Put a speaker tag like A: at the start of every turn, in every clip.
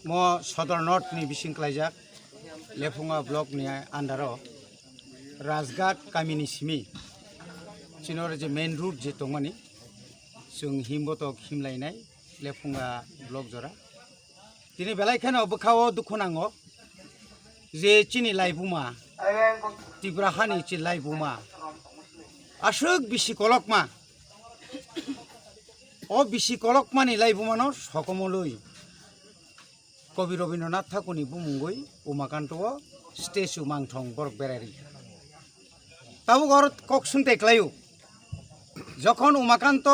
A: Mo Southern North ni bising kelajak Lefunga blok ni andaro Rajgat kamini simi Chinor je main route je tongmani sung himboto himlainai Lefunga blok jora tini belai khana obkhao dukhunango je chini laibuma tibrahani chi laibuma ashuk bisi kolokma o bisi kolokma ni laibuma no sokomoloi কবি Rabindranath ঠাকুরনি বুমুঙ্গই Umakanta stature মাংথং বরক বেড়ারি তাবো ঘর cock শুনতে ক্লাইও যখন Umakanta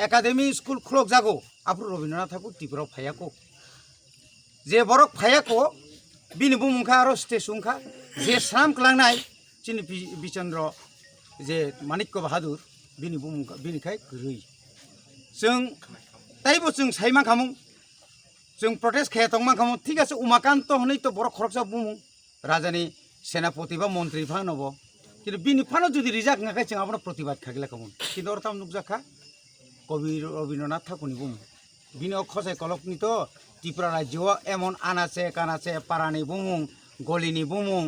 A: academy school খুলক যাগো আপু রবীন্দ্রনাথ ঠাকুর ত্রিপুরা ফায়াকো যে বরক ফায়াকো বিনি বুমুংখা আর স্টেচুংখা যে সাম ক্লাংনাই চিনি বিচন্দ্র যে মানিক্য বাহাদুর বিনি বুমুংখা বিনিখাই গরুই जों তাইবো जों সাইमा খামুং जों प्रटेस्ट खाया तंगमा खामो ठीक আছে उमाकान्त हनै तो बर खरकसा बुमु राजानि सेनापति बा मन्त्री फानबो किन्तु बिनि फानो जुदि रिजाक नाखाय जों आपन प्रतिबाद खागिला खामो किन्तु अरताम नुकजाखा कवि रवीन्द्रनाथ ठाकुरनि बुमु बिनि खसाय कलकनि तो त्रिपुरा राज्य एमन आनाचे कानाचे पारानि बुमु गलिनि बुमु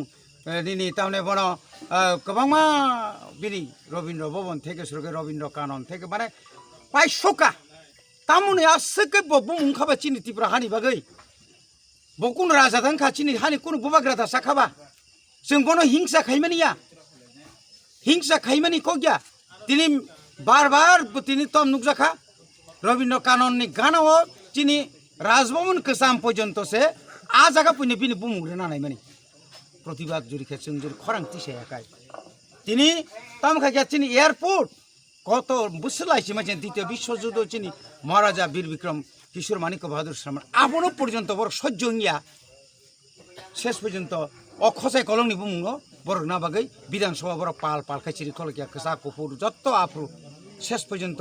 A: दिनै तामने बन गोबांमा बिनि रवीन्द्र भवन थेके सुरगे रवीन्द्र कानन थेके माने पाइसका तामुने आसके बबुं खाबा चिनि त्रिपुरा हानि बागै बकुन राजा दान खाचिनि हानि कुनु बुबाग्रादा साखाबा जों बनो हिंसा खाइमानि कग्या तिनि बार बार तिनि तम नुकजाखा रवीन्द्र कानननि गानाव चिनि राजभवन कसाम पर्यन्त से आ जागा पुनि बिनि बुमुग्रे नानायमानि प्रतिबाद जुरिखे जों जुरि खरांति सायाखाय तिनि ताम खाग्या चिनि एयारपोर्ट কত বছর লাইছে মানে দ্বিতীয় বিশ্বযুদ্ধ চিনি মহারাজা বীর বিক্রম কিশোর মানিক্য বাহাদুর শ্রমণ আপনও পর্যন্ত বড় সহ্য হইয়া শেষ পর্যন্ত অখসাই কলংনি বুমুঙ্গ বড় না বাগৈ বিধানসভা বড় পাল পাল খাইছিরি খলকিয়া কসা কপুর যত আপ্রু শেষ পর্যন্ত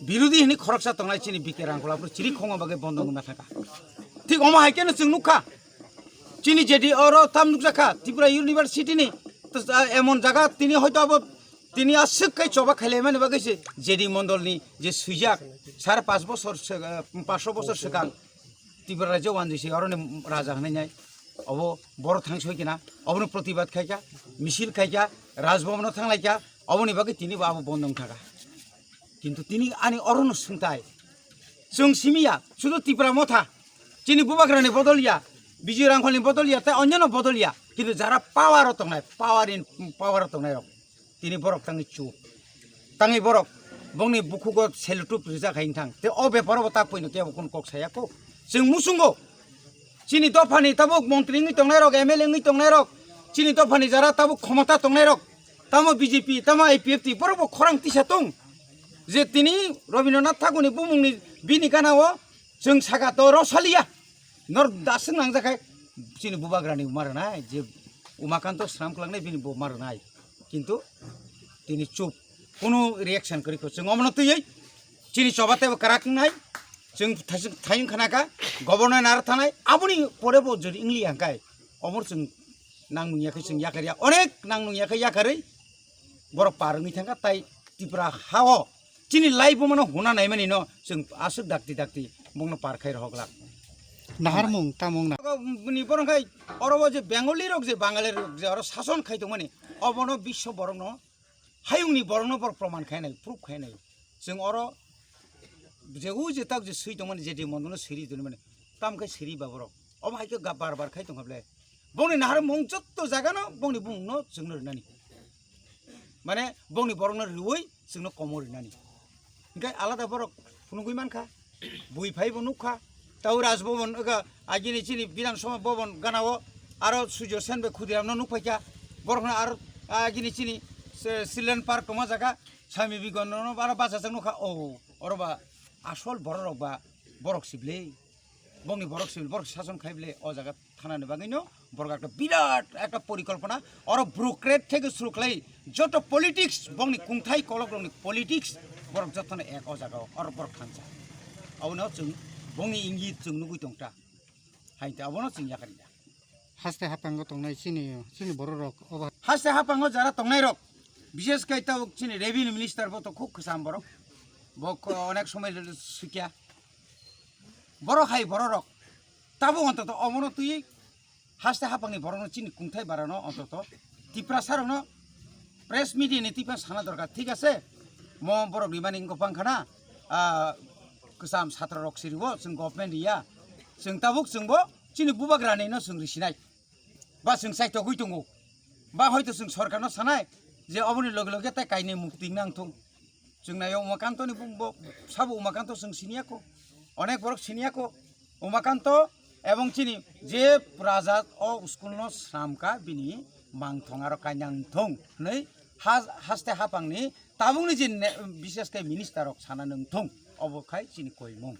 A: বিরোধী হিনি খরকসা তংলাই চিনি বিকে রাংকলাপ্রু চিরি খঙ্গ বাগৈ বন্ধ না থাকা ঠিক অমা হাইকেন जों নুখা চিনি যেদি অর তাম নুকজাখা ত্রিপুরা ইউনিভার্সিটিনি এমন জায়গা তিনি হয়তো আবার তিনি আসুকাই চবা খাইলে মানে বাগৈছে জেডি মন্ডলনি যে সুইজাক 5.5 বছর 500 বছর সিগাং ত্রিপুরা রাজ্য ওয়ানজিসি অরনে রাজা হনাই অব বড় থাংসই কিনা অবনি প্রতিবাদ খাইকা মিছিল খাইকা রাজভবন থাংলাইকা অবনি বাগৈ তিনি বাবু বন্ধং থাকা কিন্তু তিনি আনি অরণ সুংতাই जों সিমিয়া শুধু ত্রিপুরা মথা চিনি বুবাগ্রানি বদলিয়া বিজয় রাংখলনি বদলিয়া তাই অন্যান্য বদলিয়া কিন্তু যারা পাওয়ার তংনাই পাওয়ার তংনাই তিনি বরক tangi চুপ tangi borok bongni bukugo selutup rijak hain thang te obe borobo ta poino ke bukun kok sayako जों musungo chini dofani tabuk মন্ত্রী ngi tongnai rok MLA ngi tongnai rok chini dofani jara tabuk ক্ষমতা tongnai rok tamo BJP tamo IPFT borobo khorang tisa tong je tini Rabindranath Thakurni bumungni bini ganao जों saga to rosalia nor daseng nangjakai chini bubagrani marnai je umakanto sram klangnai bini bo marnai কিন্তু তিনি চুপ কোনো reaction করি जों অমনতই চিনি সবাতে কারাক নাই जों থাইং খানাকা গভর্নর নার থানায় আপনি পরে বজরি ইংলি হাঙ্কাই অমর जों নাংনুয়াখै जों याखारिया অনেক নাংনুয়াখै याखारै बर पारनि थांगा তাই ত্রিপুরা হাও চিনি লাইভ মানে হোনা নাই মানে ন जों আসুক ডাকতি বংনো পারখাই রহগলা নাহার মুং তামং না নি বরংখাই অরব যে বেঙ্গলি রক যে বাঙালি রক যে আর শাসন খাইতো মানে অবন বিশ্ব বরং হায়ুংনি বরং बर प्रमाण खायनाय प्रुफ खायनाय जों अर जेगु जे ताक जे सैतो माने जेदि मननो सिरि दन माने तामखाय सिरि बाबरक अब हायके बार बार खायतो हाबले बंनि नाहार मुं जत्त जागानो बंनि बुंनो जोंनो रनानि माने बंनि बरंनो रुवै जोंनो कमर रनानि ओंखाय आलादा बरक फुनुगुइ मानखा बुइ फाइबो नुखा ताउ राजभवन आगिनि चिनि विधानसभा भवन गानाव आरो सुजो सेनबे खुदिरामनो नुफायका बरखना आरो आगिनि चिनि सिलेन पार्क कमा जागा सामी बिगननो बारा बाजा नुखा औ अरबा आसल बरक बा बरक सिबले बंनि बरक सिबले बरक शासन खाइबले अ जागा थानानि बागैनो বড় একটা বিরাট একটা পরিকল্পনা আর ব্রোক্রেট থেকে শুরু করে যত পলিটিক্স বংনি কুংথাই কলক বংনি পলিটিক্স বড় যতনে এক অজাগাও আর বড় খানসা আউনাও जों বংনি ইঙ্গিত जों नुगुइ दंता हायते आबोनो जों याखारिदा
B: हास्ते हापांगो तंनाय सिनि बर' रक अबा
A: हास्ते हापांगो जारा तंनाय रक বিশেষ কাইতা চিনি রেভিনিউ মিনিস্টার বতো খুব খসাম বড় বক অনেক সময় শিখিয়া বড় হাই বড় রক তাবো অন্তত অমনো তুই হাসতে হাপাংনি বড়নো চিনি কুংথাই বাড়ানো অন্তত টিপ্রা সারনো প্রেস মিডিয়ানি টিপা সানা দরকার ঠিক আছে ম বড় বিমানি গপাংখানা কসাম ছাত্র রক সিরিবো जों गभर्नमेन्ट इया जों ताबुक जोंबो चिनि बुबाग्रानैनो जों रिसिनाय बा जों साइथ गय दङ बा हयतो जों सरकारनो सानाय जे अबनि लगे लगे ताय कायने मुक्ति नांथों जोंनायाव उमाकान्तनि बुंबो साबो उमाकान्त जों सिनियाखौ अनेक बरक सिनियाखौ उमाकान्त এবং চিনি যে রাজা ও স্কুলনো সামকা বিনি মাংথং আর কাইনাंथों नै हास्ते हापांनि ताबुंनि जे बिसेसकै मिनिस्टारक साना नंथों अबखाय चिनि कयमं